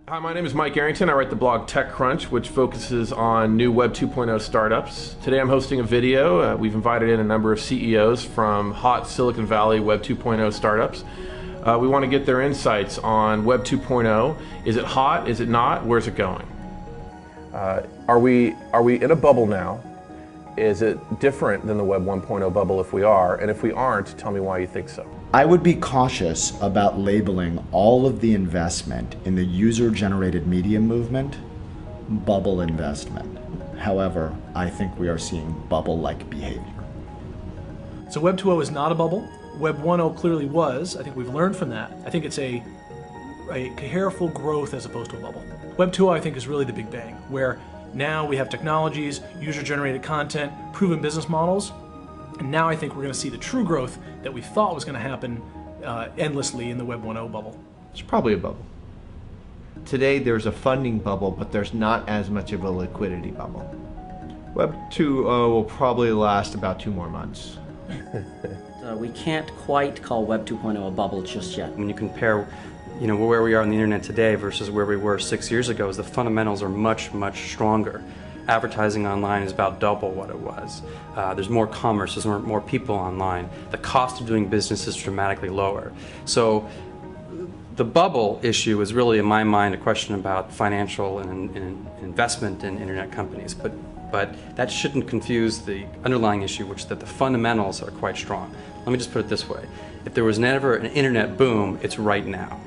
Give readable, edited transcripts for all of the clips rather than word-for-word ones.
Hi, my name is Mike Arrington. I write the blog TechCrunch, which focuses on new Web 2.0 startups. Today I'm hosting a video. We've invited in a number of CEOs from hot Silicon Valley Web 2.0 startups. We want to get their insights on Web 2.0. Is it hot? Is it not? Where's it going? Are we in a bubble now? Is it different than the Web 1.0 bubble if we are? And if we aren't, tell me why you think so. I would be cautious about labeling all of the investment in the user-generated media movement bubble investment. However, I think we are seeing bubble-like behavior. So Web 2.0 is not a bubble. Web 1.0 clearly was. I think we've learned from that. I think it's a careful growth as opposed to a bubble. Web 2.0 I think is really the big bang, where now we have technologies, user-generated content, proven business models, and now I think we're going to see the true growth that we thought was going to happen endlessly in the Web 1.0 bubble. It's probably a bubble. Today there's a funding bubble, but there's not as much of a liquidity bubble. Web 2.0 will probably last about 2 more months. We can't quite call Web 2.0 a bubble just yet. When you compare where we are on the internet today versus where we were 6 years ago, the fundamentals are much, much stronger. Advertising online is about double what it was. There's more commerce, there's more people online. The cost of doing business is dramatically lower. So the bubble issue is really, in my mind, a question about financial and investment in internet companies. But that shouldn't confuse the underlying issue, which is that the fundamentals are quite strong. Let me just put it this way. If there was never an internet boom, it's right now.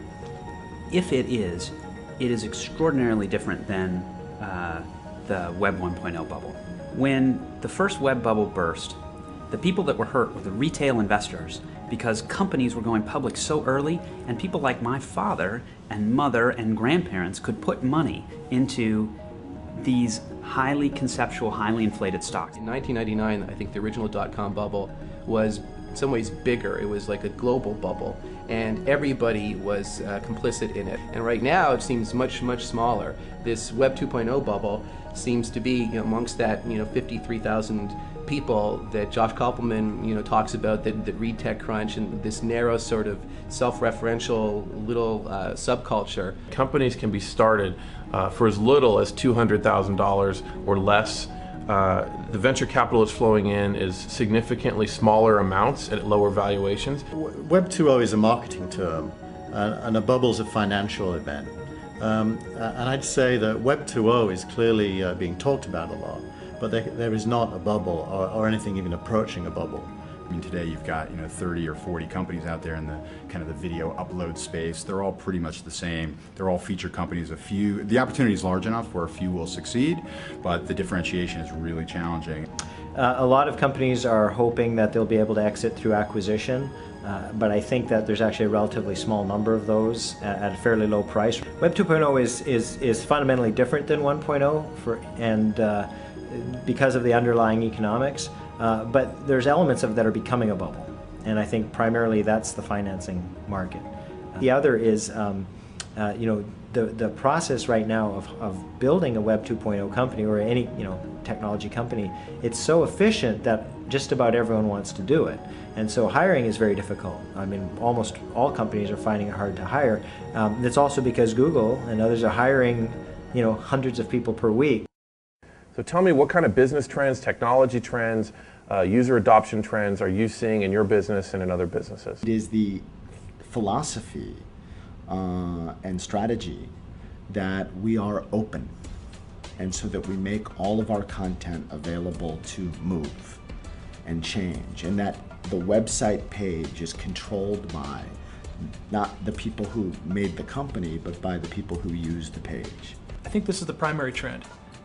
If it is extraordinarily different than the Web 1.0 bubble. When the first web bubble burst, the people that were hurt were the retail investors, because companies were going public so early, and people like my father and mother and grandparents could put money into these highly conceptual, highly inflated stocks. In 1999, I think the original dot-com bubble was in some ways bigger. It was like a global bubble, and everybody was complicit in it. And right now it seems much, much smaller. This Web 2.0 bubble seems to be amongst that 53,000 people that Josh Koppelman talks about that read TechCrunch, and this narrow sort of self-referential little subculture. Companies can be started for as little as $200,000 or less. The venture capital that's flowing in is significantly smaller amounts at lower valuations. Web 2.0 is a marketing term, and a bubble is a financial event. And I'd say that Web 2.0 is clearly being talked about a lot, but there is not a bubble or anything even approaching a bubble. I mean, today you've got 30 or 40 companies out there in the kind of the video upload space. They're all pretty much the same. They're all feature companies. The opportunity is large enough where a few will succeed, but the differentiation is really challenging. A lot of companies are hoping that they'll be able to exit through acquisition, but I think that there's actually a relatively small number of those at a fairly low price. Web 2.0 is fundamentally different than 1.0 because of the underlying economics. But there's elements of it that are becoming a bubble, and I think primarily that's the financing market. The other is, the process right now of building a Web 2.0 company or any technology company. It's so efficient that just about everyone wants to do it, and so hiring is very difficult. I mean, almost all companies are finding it hard to hire. It's also because Google and others are hiring, hundreds of people per week. So tell me, what kind of business trends, technology trends, user adoption trends are you seeing in your business and in other businesses? It is the philosophy and strategy that we are open, and so that we make all of our content available to move and change, and that the website page is controlled by not the people who made the company, but by the people who use the page. I think this is the primary trend.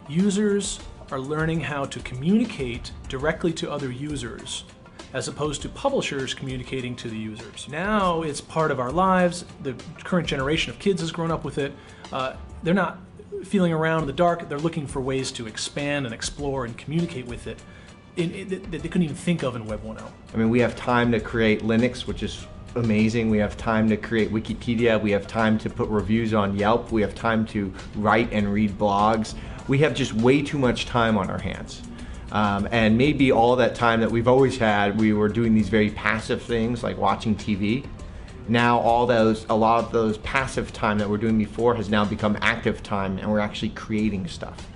Users are learning how to communicate directly to other users as opposed to publishers communicating to the users. Now it's part of our lives. The current generation of kids has grown up with it. They're not feeling around in the dark. They're looking for ways to expand and explore and communicate with it that they couldn't even think of in Web 1.0. I mean, we have time to create Linux, which is amazing. We have time to create Wikipedia. We have time to put reviews on Yelp. We have time to write and read blogs. We have just way too much time on our hands. And maybe all that time that we've always had, we were doing these very passive things like watching TV. Now a lot of those passive time that we're doing before has now become active time, and we're actually creating stuff.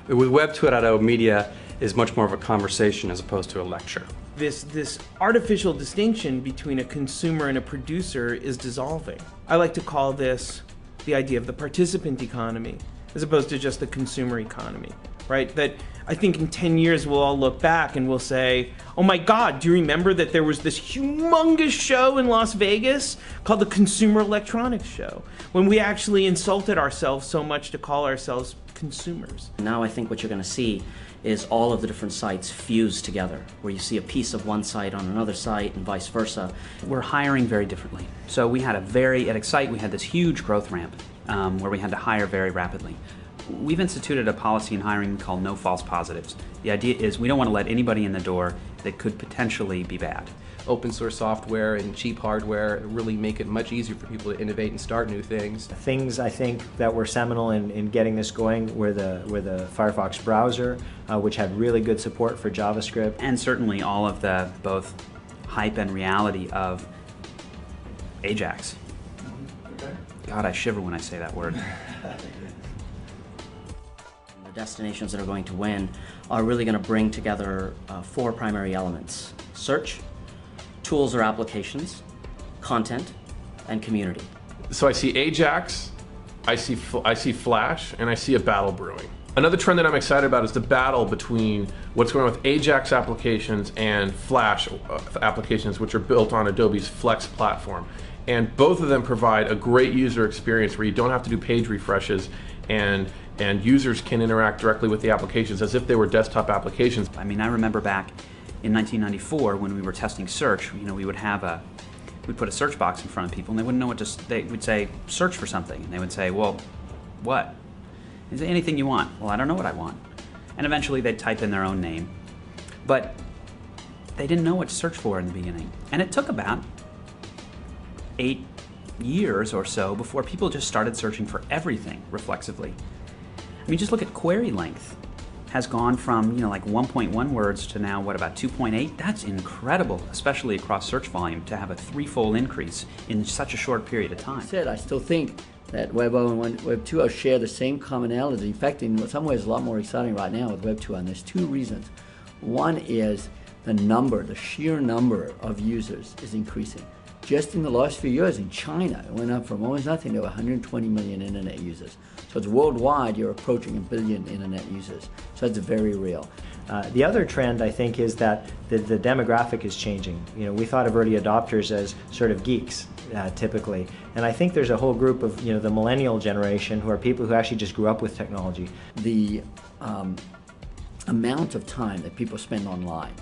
With Web 2.0, media is much more of a conversation as opposed to a lecture. This artificial distinction between a consumer and a producer is dissolving. I like to call this the idea of the participant economy, as opposed to just the consumer economy, right? That I think in 10 years we'll all look back and we'll say, oh my God, do you remember that there was this humongous show in Las Vegas called the Consumer Electronics Show, when we actually insulted ourselves so much to call ourselves consumers? Now I think what you're going to see is all of the different sites fused together, where you see a piece of one site on another site and vice versa. We're hiring very differently. So we had at Excite, we had this huge growth ramp where we had to hire very rapidly. We've instituted a policy in hiring called no false positives. The idea is we don't want to let anybody in the door that could potentially be bad. Open source software and cheap hardware really make it much easier for people to innovate and start new things. Things I think that were seminal in getting this going were the Firefox browser, which had really good support for JavaScript. And certainly all of the both hype and reality of Ajax. God, I shiver when I say that word. The destinations that are going to win are really going to bring together four primary elements: search, tools or applications, content, and community. So I see Ajax, I see Flash, and I see a battle brewing. Another trend that I'm excited about is the battle between what's going on with Ajax applications and Flash applications, which are built on Adobe's Flex platform. And both of them provide a great user experience where you don't have to do page refreshes, and users can interact directly with the applications as if they were desktop applications. I mean, I remember back in 1994 when we were testing search, we would put a search box in front of people and they wouldn't know what to, they would say, search for something. And they would say, well, what? Is there anything you want? Well, I don't know what I want. And eventually they'd type in their own name. But they didn't know what to search for in the beginning. And it took about 8 years or so before people just started searching for everything reflexively. I mean, just look at query length. Has gone from, like 1.1 words to now, what, about 2.8? That's incredible, especially across search volume, to have a threefold increase in such a short period of time. I still think that Web 0 and Web 2.0 share the same commonality. In fact, in some ways, a lot more exciting right now with Web 2.0, and there's two reasons. One is the sheer number of users is increasing. Just in the last few years in China, it went up from almost nothing to 120 million internet users. So it's worldwide, you're approaching 1 billion internet users. So it's very real. The other trend, I think, is that the demographic is changing. We thought of early adopters as sort of geeks, typically. And I think there's a whole group of, the millennial generation who are people who actually just grew up with technology. The amount of time that people spend online.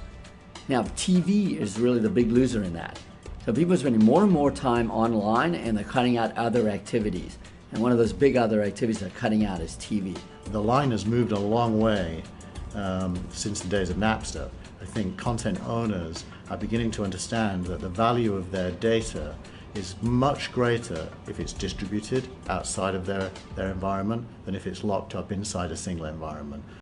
Now, TV is really the big loser in that. So people are spending more and more time online and they're cutting out other activities. And one of those big other activities they're cutting out is TV. The line has moved a long way since the days of Napster. I think content owners are beginning to understand that the value of their data is much greater if it's distributed outside of their environment than if it's locked up inside a single environment.